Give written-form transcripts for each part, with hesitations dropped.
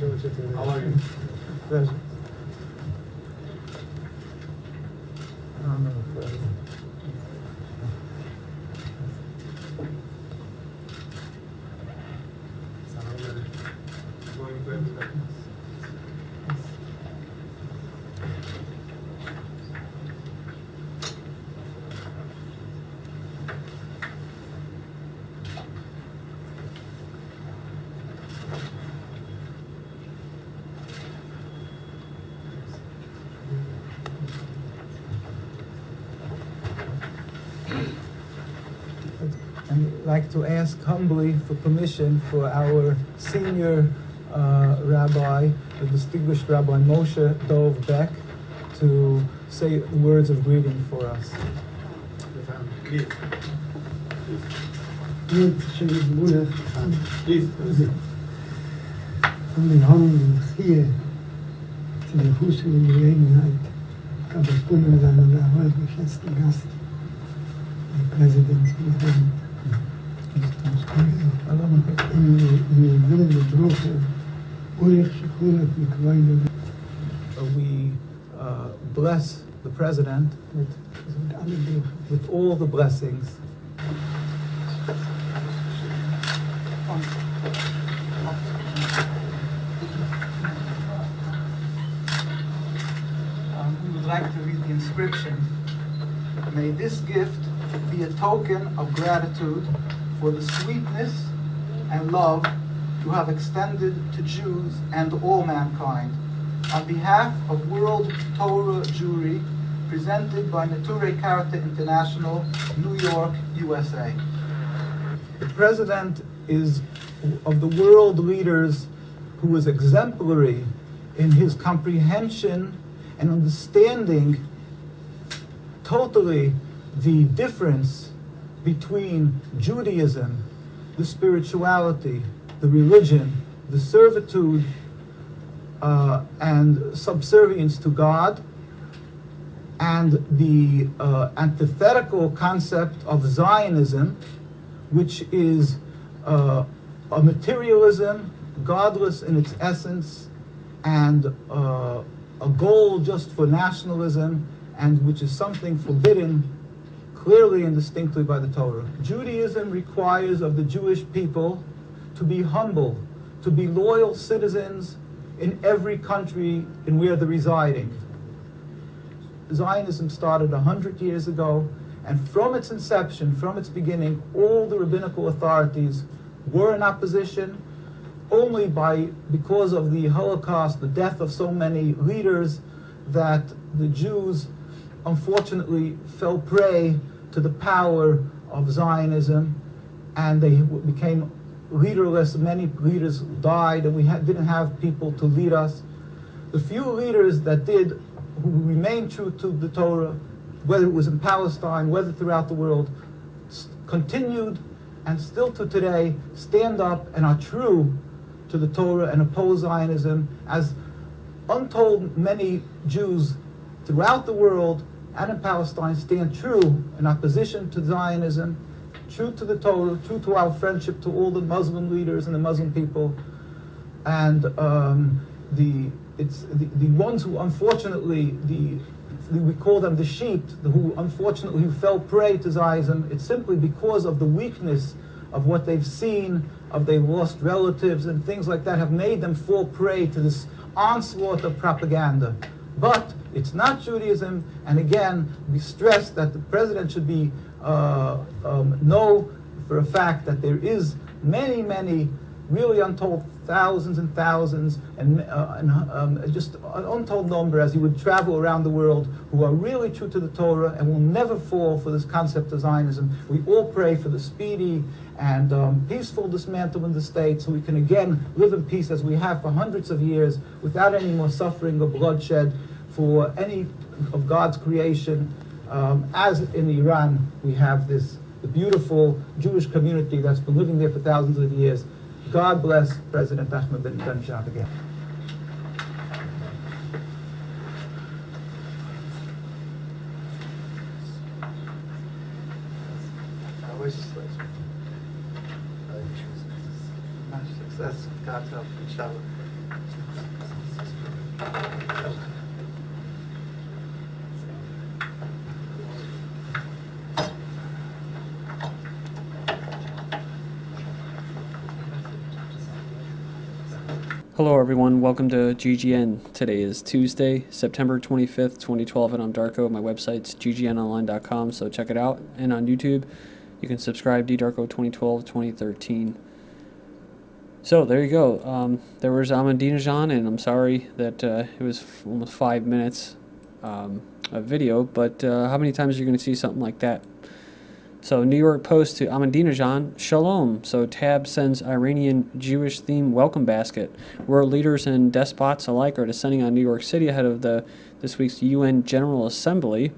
How are you? Pleasure. Going to everybody. I'd like to ask humbly for permission for our senior rabbi, the distinguished Rabbi Moshe Dov Beck, to say the words of greeting for us. Please. Please. From the home here to the Husha in the Gelegenheit, gab es Bunde seiner sehr geschätzten Gast, der Präsident von We bless the president with all the blessings. We would like to read the inscription. May this gift be a token of gratitude for the sweetness and love you have extended to Jews and all mankind. On behalf of World Torah Jewry, presented by Nature Character International, New York, USA. The president is of the world leaders who is exemplary in his comprehension and understanding totally the difference between Judaism, the spirituality, the religion, the servitude, and subservience to God, and the antithetical concept of Zionism, which is a materialism, godless in its essence, and a goal just for nationalism, and which is something forbidden clearly and distinctly by the Torah. Judaism requires of the Jewish people to be humble, to be loyal citizens in every country in where they're residing. Zionism started 100 years ago, and from its inception, from its beginning, all the rabbinical authorities were in opposition. Only because of the Holocaust, the death of so many leaders, that the Jews unfortunately fell prey to the power of Zionism, and they became leaderless. Many leaders died, and we didn't have people to lead us. The few leaders that did, who remained true to the Torah, whether it was in Palestine, whether throughout the world, continued and still to today stand up and are true to the Torah and oppose Zionism, as untold many Jews throughout the world and in Palestine stand true in opposition to Zionism, true to the Torah, true to our friendship to all the Muslim leaders and the Muslim people, and the ones who unfortunately, we call them the sheep, who unfortunately fell prey to Zionism. It's simply because of the weakness of what they've seen, of their lost relatives and things like that, have made them fall prey to this onslaught of propaganda. But it's not Judaism, and again, we stress that the president should be know for a fact that there is many, many, really untold thousands and thousands, and just an untold number as you would travel around the world, who are really true to the Torah and will never fall for this concept of Zionism. We all pray for the speedy and peaceful dismantlement of the state, so we can again live in peace as we have for hundreds of years, without any more suffering or bloodshed for any of God's creation. As in Iran, we have the beautiful Jewish community that's been living there for thousands of years. God bless President Ahmadinejad again. Much success, God's help, inshallah. Hello everyone, welcome to GGN. Today is Tuesday, September 25th, 2012, and I'm Darko. My website's ggnonline.com, so check it out. And on YouTube, you can subscribe to Darko 2012, 2013. So there you go. There was Ahmadinejad, and I'm sorry that it was almost 5 minutes of video, but how many times are you going to see something like that? So New York Post to Ahmadinejad, Shalom. So Tab sends Iranian Jewish-themed welcome basket. World leaders and despots alike are descending on New York City ahead of this week's UN General Assembly.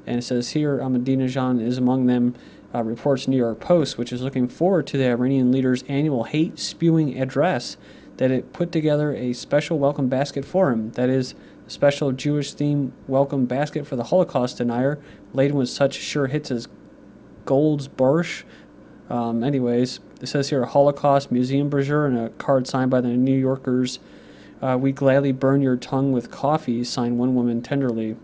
And it says here Ahmadinejad is among them, reports New York Post, which is looking forward to the Iranian leader's annual hate-spewing address, that it put together a special welcome basket for him. That is, a special Jewish-themed welcome basket for the Holocaust denier, laden with such sure hits as Gold's Borscht. Anyways, it says here a Holocaust museum brochure and a card signed by the New Yorkers. We gladly burn your tongue with coffee, signed one woman tenderly.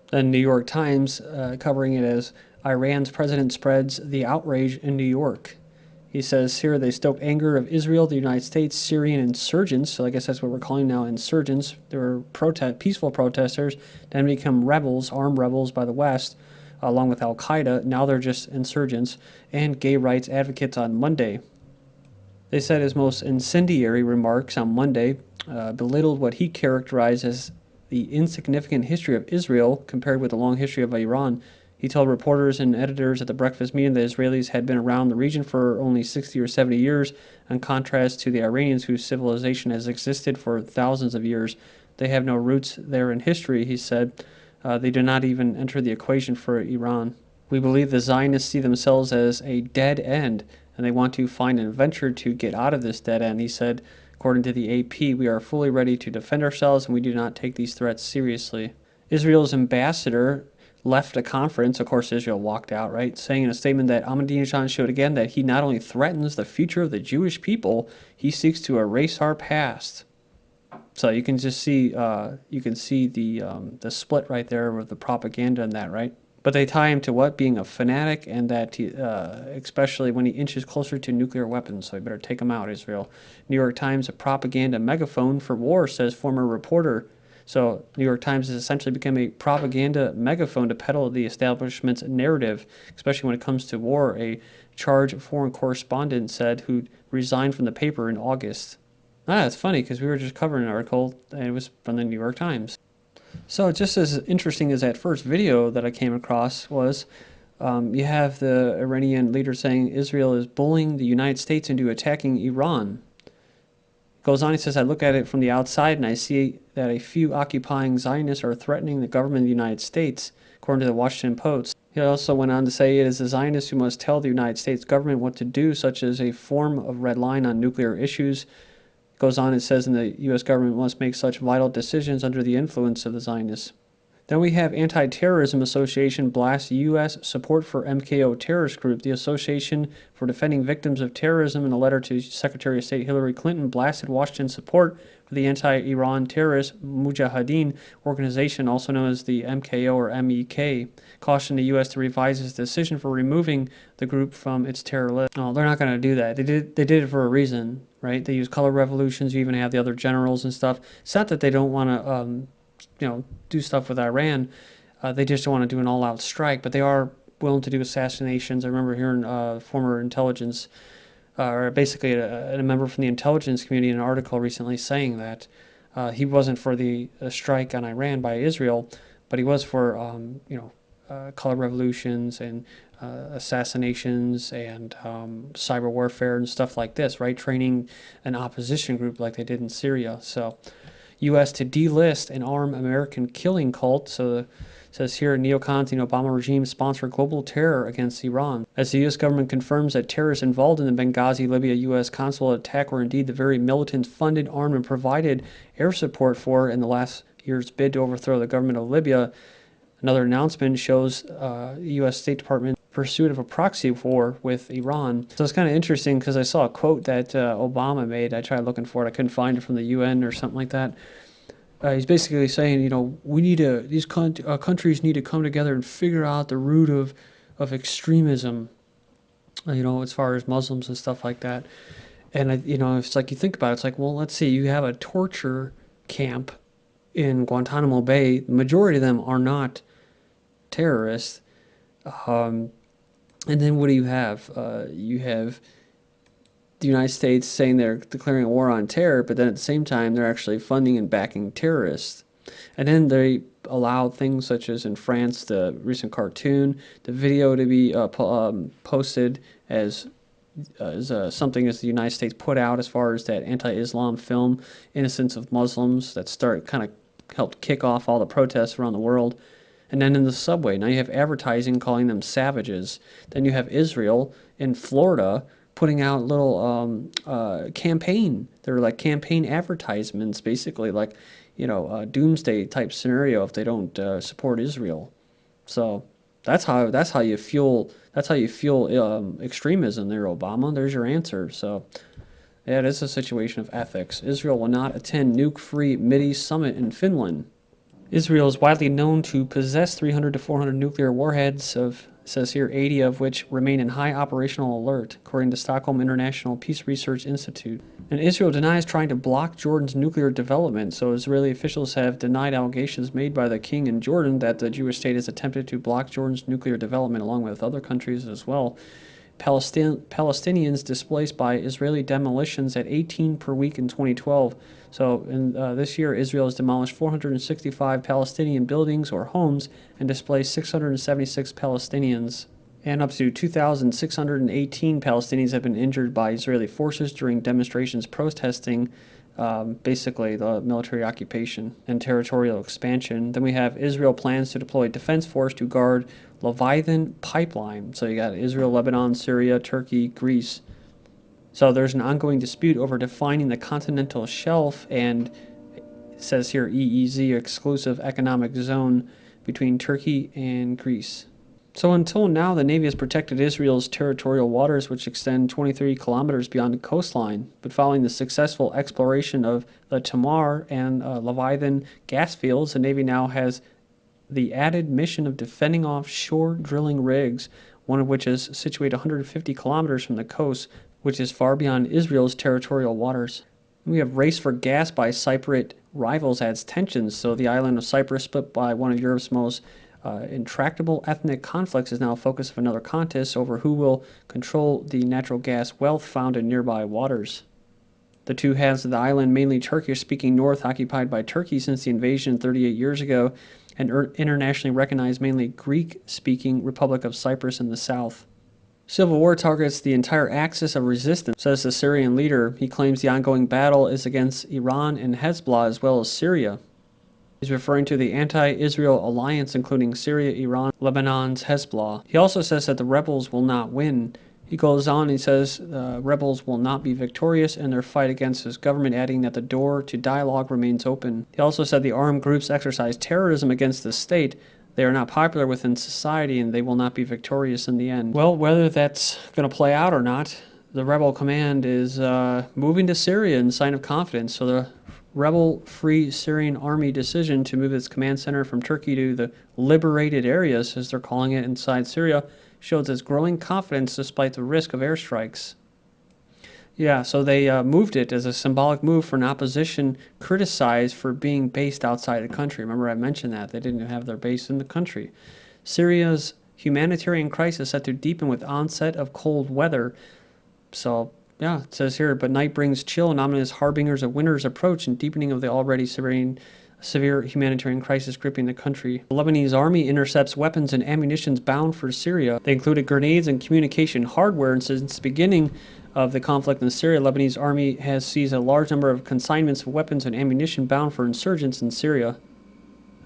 The New York Times covering it as Iran's president spreads the outrage in New York. He says here they stoked anger of Israel, the United States, Syrian insurgents. So I guess that's what we're calling now insurgents. They were peaceful protesters, then become rebels, armed rebels by the West, along with Al-Qaeda. Now they're just insurgents, and gay rights advocates on Monday. They said his most incendiary remarks on Monday belittled what he characterized as the insignificant history of Israel compared with the long history of Iran. He told reporters and editors at the breakfast meeting that Israelis had been around the region for only 60 or 70 years, in contrast to the Iranians whose civilization has existed for thousands of years. They have no roots there in history, he said. They do not even enter the equation for Iran. We believe the Zionists see themselves as a dead end, and they want to find an adventure to get out of this dead end, he said. According to the AP, we are fully ready to defend ourselves, and we do not take these threats seriously. Israel's ambassador left a conference. Of course, Israel walked out, right? Saying in a statement that Ahmadinejad showed again that he not only threatens the future of the Jewish people, he seeks to erase our past. So you can just see, the split right there with the propaganda and that, right? But they tie him to what? Being a fanatic, and that he, especially when he inches closer to nuclear weapons. So you better take him out, Israel. New York Times, a propaganda megaphone for war, says former reporter. So New York Times has essentially become a propaganda megaphone to peddle the establishment's narrative, especially when it comes to war, a charged foreign correspondent said, who resigned from the paper in August. It's funny because we were just covering an article and it was from the New York Times. So just as interesting as that first video that I came across was, you have the Iranian leader saying Israel is bullying the United States into attacking Iran. Goes on, he says, I look at it from the outside and I see that a few occupying Zionists are threatening the government of the United States, according to the Washington Post. He also went on to say it is the Zionists who must tell the United States government what to do, such as a form of red line on nuclear issues. Goes on, it says, and the U.S. government must make such vital decisions under the influence of the Zionists. Then we have Anti-Terrorism Association blasts U.S. support for MKO terrorist group. The Association for Defending Victims of Terrorism, in a letter to Secretary of State Hillary Clinton, blasted Washington's support for the anti-Iran terrorist Mujahideen organization, also known as the MKO or MEK, cautioned the U.S. to revise its decision for removing the group from its terror list. No, they're not going to do that. They did it for a reason, right? They use color revolutions. You even have the other generals and stuff. It's not that they don't want to do stuff with Iran. They just don't want to do an all-out strike, but they are willing to do assassinations. I remember hearing former intelligence, or basically a member from the intelligence community in an article recently saying that he wasn't for the strike on Iran by Israel, but he was for color revolutions and assassinations and cyber warfare and stuff like this, right? Training an opposition group like they did in Syria. So U.S. to delist and arm American killing cult. So it says here, neocons in Obama regime sponsor global terror against Iran. As the U.S. government confirms that terrorists involved in the Benghazi, Libya U.S. consulate attack were indeed the very militants funded, armed, and provided air support for in the last year's bid to overthrow the government of Libya. Another announcement shows the U.S. State Department pursuit of a proxy war with Iran. So it's kind of interesting because I saw a quote that Obama made. I tried looking for it. I couldn't find it from the UN or something like that. He's basically saying, you know, we need these countries need to come together and figure out the root of extremism, you know, as far as Muslims and stuff like that. And, you know, it's like you think about it, it's like, well, let's see, you have a torture camp in Guantanamo Bay. The majority of them are not terrorists. And then what do you have? You have the United States saying they're declaring a war on terror, but then at the same time, they're actually funding and backing terrorists. And then they allow things such as in France, the recent cartoon, the video to be posted as something as the United States put out as far as that anti-Islam film, Innocence of Muslims, that kind of helped kick off all the protests around the world. And then in the subway, now you have advertising calling them savages. Then you have Israel in Florida putting out little campaign. They're like campaign advertisements, basically, like, you know, doomsday type scenario if they don't support Israel. So that's how you fuel extremism there, Obama. There's your answer. So yeah, it is a situation of ethics. Israel will not attend nuke-free Mideast summit in Finland. Israel is widely known to possess 300 to 400 nuclear warheads, says here 80 of which remain in high operational alert, according to Stockholm International Peace Research Institute. And Israel denies trying to block Jordan's nuclear development, so Israeli officials have denied allegations made by the king in Jordan that the Jewish state has attempted to block Jordan's nuclear development along with other countries as well. Palestinians displaced by Israeli demolitions at 18 per week in 2012. So in this year, Israel has demolished 465 Palestinian buildings or homes and displaced 676 Palestinians. And up to 2,618 Palestinians have been injured by Israeli forces during demonstrations protesting basically the military occupation and territorial expansion. Then we have Israel plans to deploy defense force to guard Leviathan pipeline. So you got Israel, Lebanon, Syria, Turkey, Greece. So there's an ongoing dispute over defining the continental shelf, and it says here EEZ, exclusive economic zone, between Turkey and Greece. So until now, the Navy has protected Israel's territorial waters, which extend 23 kilometers beyond the coastline. But following the successful exploration of the Tamar and Leviathan gas fields, the Navy now has the added mission of defending offshore drilling rigs, one of which is situated 150 kilometers from the coast, which is far beyond Israel's territorial waters. We have race for gas by Cypriot rivals adds tensions, so the island of Cyprus, split by one of Europe's most intractable ethnic conflicts, is now a focus of another contest over who will control the natural gas wealth found in nearby waters. The two halves of the island, mainly Turkish-speaking north, occupied by Turkey since the invasion 38 years ago, and internationally recognized mainly Greek-speaking Republic of Cyprus in the south. Civil war targets the entire axis of resistance, says the Syrian leader. He claims the ongoing battle is against Iran and Hezbollah as well as Syria. He's referring to the anti-Israel alliance, including Syria, Iran, Lebanon's Hezbollah. He also says that the rebels will not win. He goes on, he says rebels will not be victorious in their fight against his government, adding that the door to dialogue remains open. He also said the armed groups exercise terrorism against the state. They are not popular within society, and they will not be victorious in the end. Well, whether that's going to play out or not, the rebel command is moving to Syria in sign of confidence. So the rebel Free Syrian Army decision to move its command center from Turkey to the liberated areas, as they're calling it, inside Syria, shows its growing confidence despite the risk of airstrikes. Yeah, so they moved it as a symbolic move for an opposition criticized for being based outside the country. Remember I mentioned that. They didn't have their base in the country. Syria's humanitarian crisis set to deepen with onset of cold weather. So, yeah, it says here, but night brings chill and ominous harbingers of winter's approach and deepening of the already severe humanitarian crisis gripping the country. The Lebanese army intercepts weapons and ammunition bound for Syria. They included grenades and communication hardware, and since the beginning of the conflict in Syria, Lebanese army has seized a large number of consignments of weapons and ammunition bound for insurgents in Syria.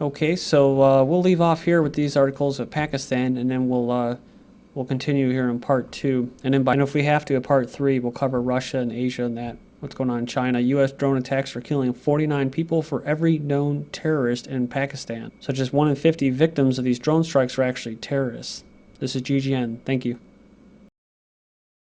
Okay, so we'll leave off here with these articles of Pakistan, and then we'll continue here in part 2. And then if we have to, in part 3, we'll cover Russia and Asia and that. What's going on in China? U.S. drone attacks are killing 49 people for every known terrorist in Pakistan. So just 1 in 50 victims of these drone strikes are actually terrorists. This is GGN. Thank you.